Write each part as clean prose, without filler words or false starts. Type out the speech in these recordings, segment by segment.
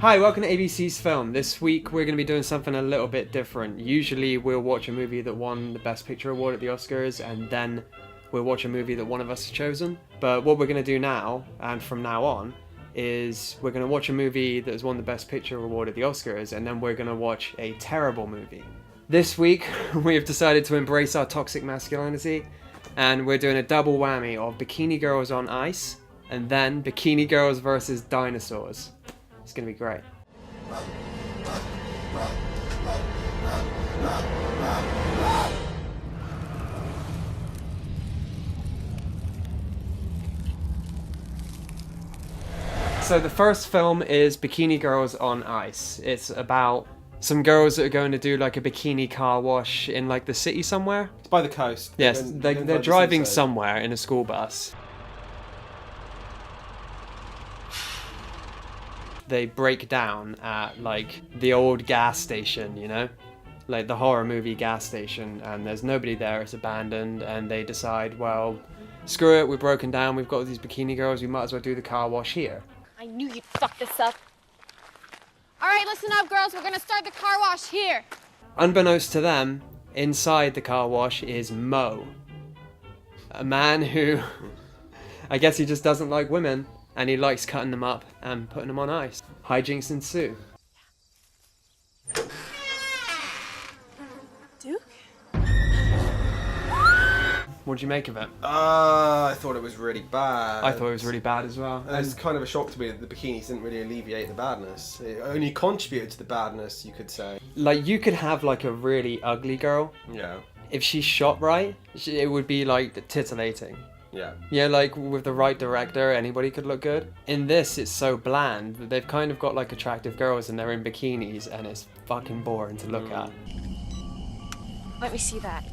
Hi, welcome to ABC's Film. This week we're going to be doing something a little bit different. Usually we'll watch a movie that won the Best Picture award at the Oscars, and then we'll watch a movie that one of us has chosen. But what we're going to do now, and from now on, is we're going to watch a movie that has won the Best Picture award at the Oscars, and then we're going to watch a terrible movie. This week we have decided to embrace our toxic masculinity, and we're doing a double whammy of Bikini Girls on Ice, and then Bikini Girls versus Dinosaurs. It's going to be great. So the first film is Bikini Girls on Ice. It's about some girls that are going to do like a bikini car wash in like the city somewhere. It's by the coast. Yes, they're driving somewhere in a school bus. They break down at like the old gas station, you know? Like the horror movie gas station, and there's nobody there, it's abandoned, and they decide, well, screw it, we're broken down, we've got all these bikini girls, we might as well do the car wash here. I knew you'd fuck this up. All right, listen up, girls. We're gonna start the car wash here. Unbeknownst to them, inside the car wash is Mo. A man who, I guess he just doesn't like women, and he likes cutting them up and putting them on ice. Hijinks ensue. Duke? What'd you make of it? I thought it was really bad. I thought it was really bad as well. And it's kind of a shock to me that the bikinis didn't really alleviate the badness. It only contributed to the badness, you could say. Like, you could have like a really ugly girl. Yeah. If she's shot right, it would be like titillating. Yeah. Yeah, like with the right director, anybody could look good. In this, it's so bland that they've kind of got like attractive girls and they're in bikinis, and it's fucking boring to look at. Let me see that.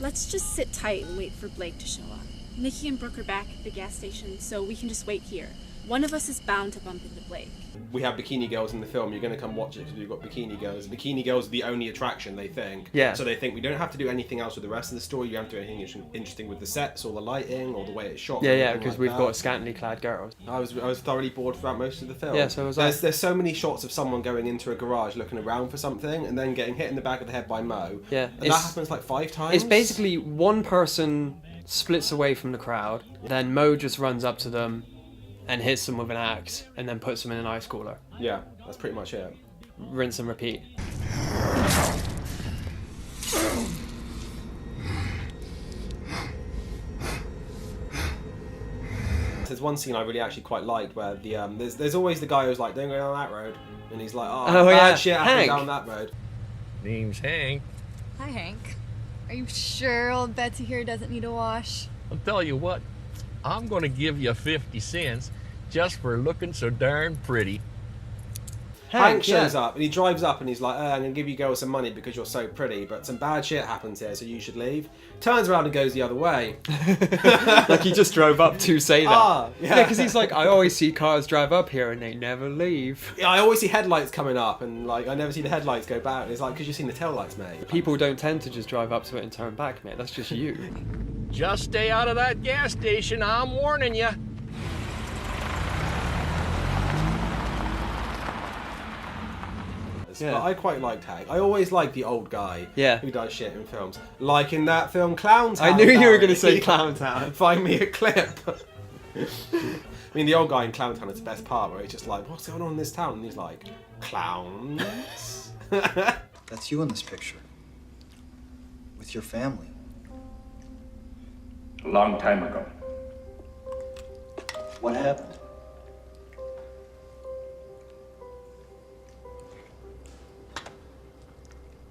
Let's just sit tight and wait for Blake to show up. Nikki and Brooke are back at the gas station, so we can just wait here. One of us is bound to bump into Blake. We have bikini girls in the film. You're going to come watch it because we've got bikini girls. Bikini girls are the only attraction, they think. Yeah. So they think we don't have to do anything else with the rest of the story. You don't have to do anything interesting with the sets or the lighting or the way it's shot. Yeah, because we've got scantily clad girls. I was thoroughly bored throughout most of the film. Yeah, so was I. There's so many shots of someone going into a garage looking around for something and then getting hit in the back of the head by Mo. Yeah. And that happens like 5 times. It's basically one person splits away from the crowd, then Mo just runs up to them and hits them with an axe, and then puts them in an ice cooler. Yeah, that's pretty much it. Rinse and repeat. There's one scene I really actually quite liked where the there's always the guy who's like, don't go down that road, and he's like, Oh, bad yeah, shit happened Hank. down that road. Name's Hank. Hi, Hank. Are you sure old Betsy here doesn't need a wash? I'll tell you what, I'm gonna give you 50 cents just for looking so darn pretty. Hank shows up and he drives up and he's like, I'm going to give you girls some money because you're so pretty, but some bad shit happens here, so you should leave. Turns around and goes the other way. Like he just drove up to say that. Yeah. Because he's like, I always see cars drive up here and they never leave. Yeah, I always see headlights coming up and like I never see the headlights go back. And it's like, because you've seen the taillights, mate. People don't tend to just drive up to it and turn back, mate. That's just you. Just stay out of that gas station, I'm warning you. Yeah. But I quite liked Hank. I always like the old guy who does shit in films. Like in that film Clown Town. I knew you were going to say Clown Town. Find me a clip. I mean, the old guy in Clown Town is the best part where he's just like, what's going on in this town? And he's like, clowns? That's you in this picture. With your family. A long time ago. What happened?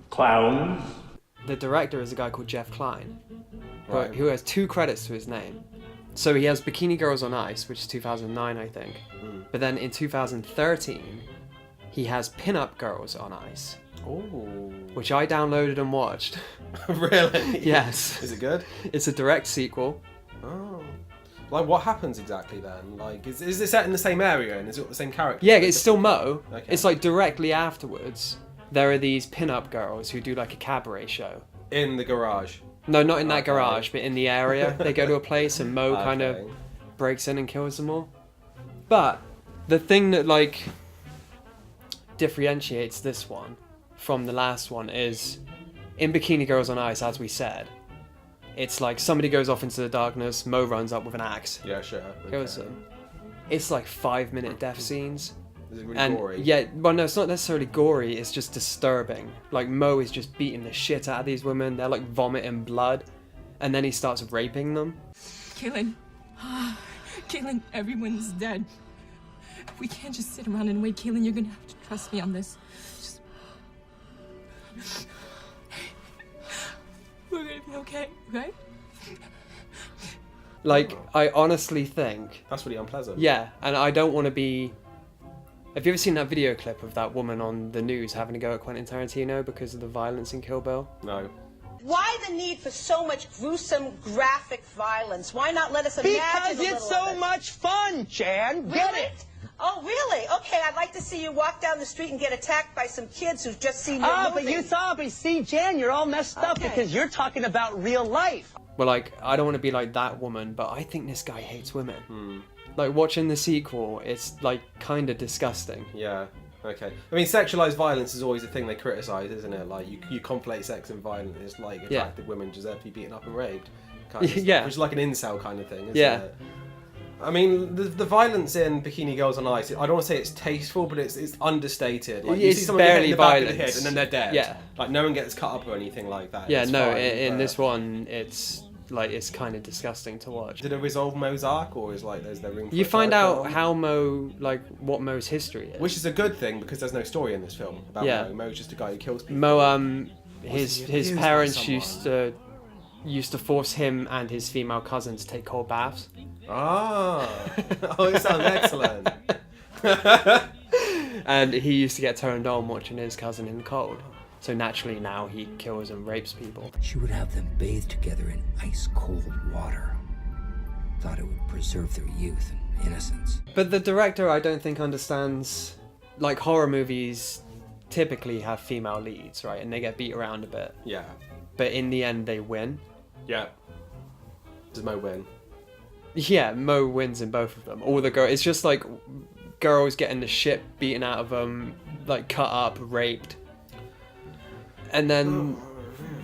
Clowns. The director is a guy called Jeff Kline, Right. who has 2 credits to his name. So he has Bikini Girls on Ice, which is 2009, I think. But then in 2013, he has Pinup Girls on Ice, Oh. which I downloaded and watched. Really? Yes. Is it good? It's a direct sequel. Oh. Like, what happens exactly then? Like, is it set in the same area and is it the same character? Yeah, it's still Mo. Okay. It's like directly afterwards, there are these pin-up girls who do like a cabaret show. In the garage. No, not in that Okay. garage, but in the area. They go to a place and Mo kind of Okay. breaks in and kills them all. But The thing that like differentiates this one from the last one is in Bikini Girls on Ice, as we said, it's like somebody goes off into the darkness, Mo runs up with an axe. Yeah, sure. Kills them. It's like 5-minute death scenes. Is it really And gory? yeah, well no, it's not necessarily gory, it's just disturbing. Like Mo is just beating the shit out of these women, they're like vomiting blood, and then he starts raping them. Caitlin. Caitlin, everyone's dead. We can't just sit around and wait. Caitlin, you're gonna have to trust me on this. Just... We're gonna be okay, right? Like, I honestly think... That's really unpleasant. Yeah, and I don't want to be... Have you ever seen that video clip of that woman on the news having to go at Quentin Tarantino because of the violence in Kill Bill? No. Why the need for so much gruesome, graphic violence? Why not let us imagine because a little it's so of it? much fun, Jan. Get Really? it? Oh, really? Okay, I'd like to see you walk down the street and get attacked by some kids who've just seen your movie. But see, Jan, you're all messed up because you're talking about real life. Well, like, I don't want to be like that woman, but I think this guy hates women. Like, watching the sequel, it's, like, kind of disgusting. Yeah. Okay. I mean, sexualized violence is always a thing they criticize, isn't it? Like, you conflate sex and violence. It's like attractive women deserve to be beaten up and raped. Kind of Yeah. stuff, which is like an incel kind of thing, isn't Yeah. it? I mean, the violence in Bikini Girls on Ice, I don't want to say it's tasteful, but it's understated. Like, you It's see someone get hit in the back of the violence. head and then they're dead. Yeah. Like, no one gets cut up or anything like that. Yeah, It's no, fine, in but- this one, it's, like, it's kind of disgusting to watch. Did it resolve Mo's arc, or is like there's no room for You a find third out film? how Mo, like, what Mo's history is. Which is a good thing, because there's no story in this film about Yeah. Mo. Mo's just a guy who kills people. Mo, his he abused by parents someone? used to force him and his female cousin to take cold baths. Ah, oh, it sounds excellent. And he used to get turned on watching his cousin in the cold. So naturally now he kills and rapes people. She would have them bathe together in ice-cold water. Thought it would preserve their youth and innocence. But the director, I don't think, understands... Like, horror movies typically have female leads, right? And they get beat around a bit. Yeah. But in the end, they win. Yeah. Does Mo win? Yeah, Mo wins in both of them. All the girls... It's just, like, girls getting the shit beaten out of them, like, cut up, raped. And then,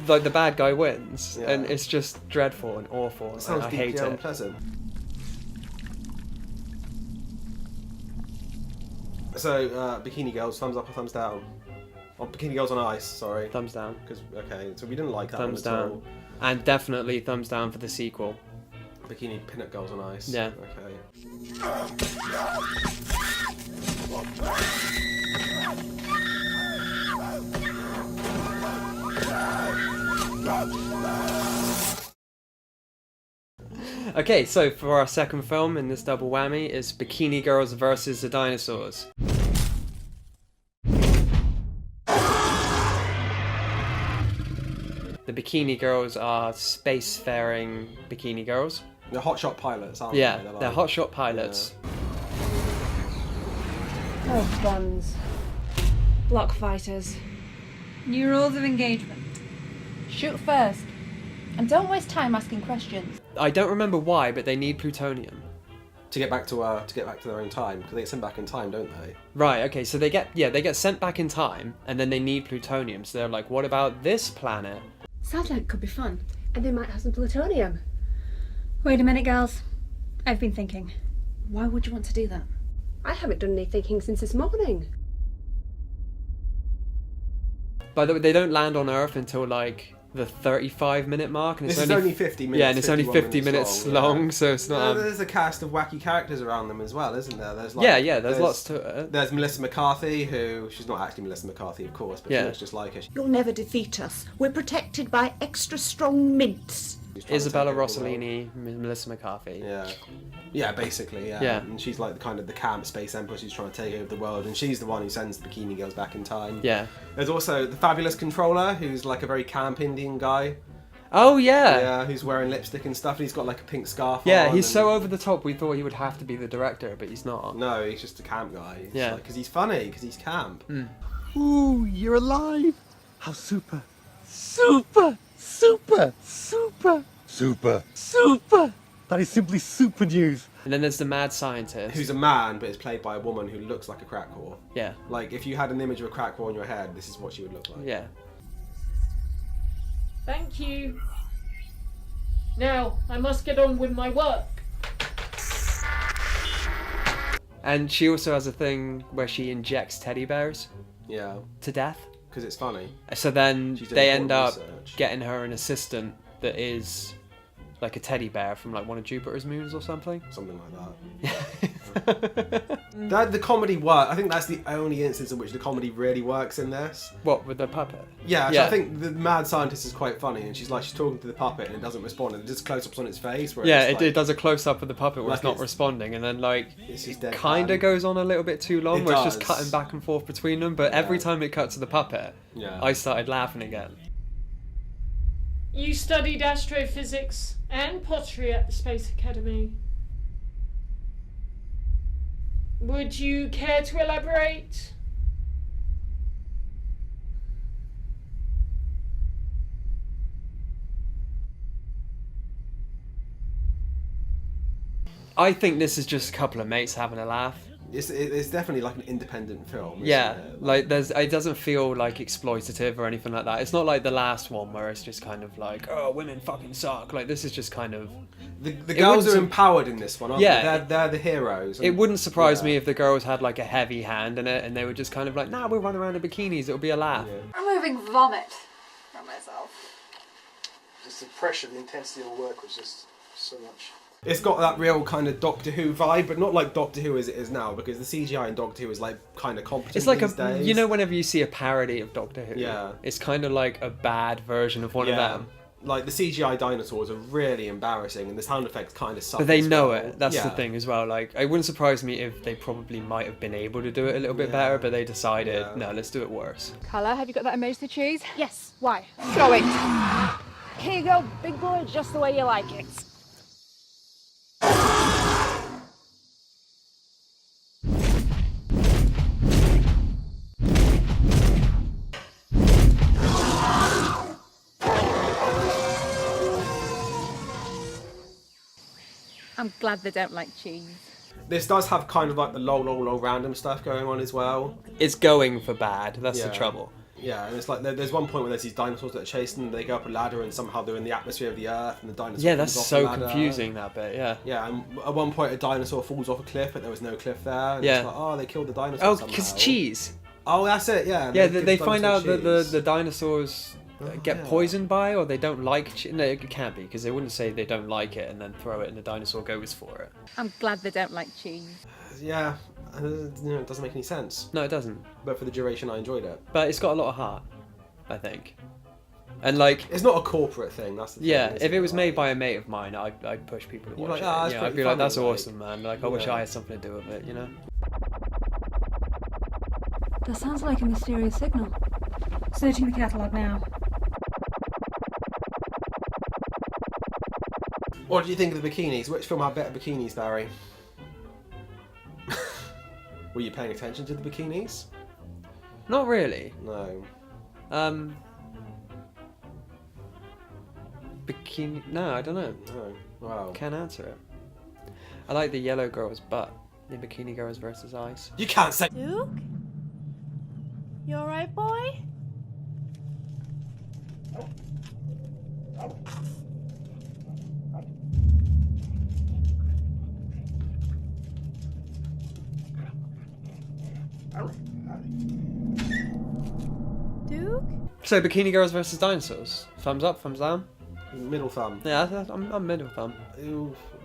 like, the bad guy wins. Yeah. And it's just dreadful and awful. And Sounds I hate deeply it. unpleasant. So, Bikini Girls, thumbs up or thumbs down? Oh, Bikini Girls on Ice, sorry. Thumbs down. Because, okay, so we didn't like that Thumbs one at down. all. And definitely thumbs down for the sequel. Bikini Pinup Girls on Ice. Yeah. Okay. Okay, so for our second film in this double whammy is Bikini Girls versus the Dinosaurs. The Bikini Girls are spacefaring bikini girls. They're hotshot pilots, aren't Yeah, they? they're hotshot pilots. Oh, buns. Block fighters. New rules of engagement. Shoot first. And don't waste time asking questions. I don't remember why, but they need plutonium. To get back to their own time, because they get sent back in time, don't they? Right, okay, so they get sent back in time, and then they need plutonium, so they're like, what about this planet? Sounds like it could be fun. And they might have some plutonium. Wait a minute, girls. I've been thinking. Why would you want to do that? I haven't done any thinking since this morning. By the way, they don't land on Earth until, like, the 35-minute mark, and This is only 50 minutes. Yeah, and it's only 50 minutes long, yeah. so it's not. There's a cast of wacky characters around them as well, isn't there? There's like, yeah, there's lots to it. There's Melissa McCarthy, who she's not actually Melissa McCarthy, of course, but she Yeah. looks just like her. You'll never defeat us. We're protected by extra strong mints. She's trying to Isabella take over the world. Rossellini, Melissa McCarthy. Yeah, basically, yeah. Yeah. And she's like the kind of the camp space empress who's trying to take over the world, and she's the one who sends the Bikini Girls back in time. Yeah. There's also the fabulous controller, who's like a very camp Indian guy. Oh yeah. Yeah, who's wearing lipstick and stuff, and he's got like a pink scarf Yeah, on. he's so over the top. We thought he would have to be the director, but he's not. No, he's just a camp guy. It's Yeah. because he's funny, because he's camp. Ooh, you're alive. How super. Super. Super. Super. Super. Super. That is simply super news. And then there's the mad scientist. Who's a man, but is played by a woman who looks like a crack whore. Yeah. Like, if you had an image of a crack whore in your head, this is what she would look like. Yeah. Thank you. Now, I must get on with my work. And she also has a thing where she injects teddy bears. Yeah. To death. Because it's funny. So then She's doing they end up research. getting her an assistant that is like a teddy bear from like one of Jupiter's moons or something. Something like that. The comedy work. I think that's the only instance in which the comedy really works in this. What, with the puppet? Yeah, so I think the mad scientist is quite funny, and she's talking to the puppet and it doesn't respond, and it just close-ups on its face. Where it does a close-up of the puppet where like it's not it's- responding, and then like It's just it deadpan. kind of goes on a little bit too long, It where it's just does. cutting back and forth between them. But every time it cut to the puppet, Yeah. I started laughing again. You studied astrophysics and pottery at the Space Academy. Would you care to elaborate? I think this is just a couple of mates having a laugh. It's definitely like an independent film. Isn't Yeah, it? like it doesn't feel like exploitative or anything like that. It's not like the last one where it's just kind of like, oh, women fucking suck. Like this is just kind of the girls are empowered in this one, aren't Yeah. they? They're the heroes. It wouldn't surprise me if the girls had like a heavy hand in it and they were just kind of like, nah, we'll run around in bikinis, it'll be a laugh. Removing vomit from myself. Just the pressure, the intensity of the work was just so much. It's got that real kind of Doctor Who vibe, but not like Doctor Who as it is now, because the CGI in Doctor Who is like kind of competent It's like these days. you know, whenever you see a parody of Doctor Who, Yeah. it's kind of like a bad version of one of them. Like the CGI dinosaurs are really embarrassing, and the sound effects kind of suck. But they as know well. it. That's the Yeah. thing as well. Like, it wouldn't surprise me if they probably might have been able to do it a little bit better, but they decided, no, let's do it worse. Carla, have you got that emoji to choose? Yes. Why? Show it. Here you go, big boy, just the way you like it. I'm glad they don't like cheese. This does have kind of like the lol random stuff going on as well. It's going for bad. That's the Yeah. trouble. Yeah, and it's like there's one point where there's these dinosaurs that are chasing them, they go up a ladder and somehow they're in the atmosphere of the Earth and the dinosaur Yeah, that's falls off so the ladder. confusing, that bit, yeah. Yeah, and at one point a dinosaur falls off a cliff but there was no cliff there. And Yeah. It's like, oh, they killed the dinosaur Oh, somehow. because cheese. Oh, that's it, yeah. Yeah, give they the find dinosaur out that cheese. the dinosaurs get poisoned by, or they don't like cheese. No, it can't be, because they wouldn't say they don't like it and then throw it and the dinosaur goes for it. I'm glad they don't like cheese. Yeah, it doesn't make any sense. No, it doesn't. But for the duration, I enjoyed it. But it's got a lot of heart, I think. And like, it's not a corporate thing. That's the thing, yeah. isn't If it it? was made by a mate of mine, I'd push people to You're watch like, "Ah, it. that's Yeah, I'd pretty be like, funny," that's like, awesome, man. Like, I wish yeah. I had something to do with it, you know. That sounds like a mysterious signal. Searching the catalogue now. What do you think of the bikinis? Which film had better bikinis, Barry? Were you paying attention to the bikinis? Not really. No. Bikini? No, I don't know. No. Wow. Can't answer it. I like the yellow girl's butt. The Bikini Girls versus Ice. You can't say. Duke? You alright, boy? Duke? So, Bikini Girls versus Dinosaurs. Thumbs up, thumbs down? Middle thumb. Yeah, I'm middle thumb.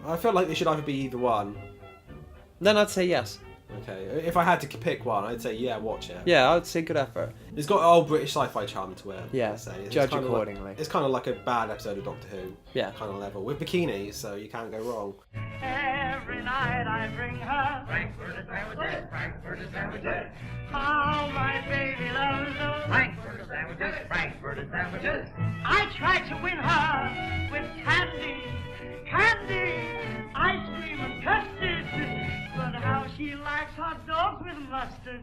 I feel like they should either be either one. Then I'd say yes. Okay, if I had to pick one, I'd say yeah, watch it. Yeah, I'd say good effort. It's got old British sci-fi charm to it. Yeah, I'd say. It's judge kind of accordingly. Like, it's kind of like a bad episode of Doctor Who. Yeah. Kind of level with bikinis, so you can't go wrong. Every night I bring her Frankfurter sandwiches, Frankfurter sandwiches. How my baby loves those Frankfurter sandwiches, Frankfurter sandwiches. I try to win her with candy, ice cream and custard. But how she likes hot dogs with mustard.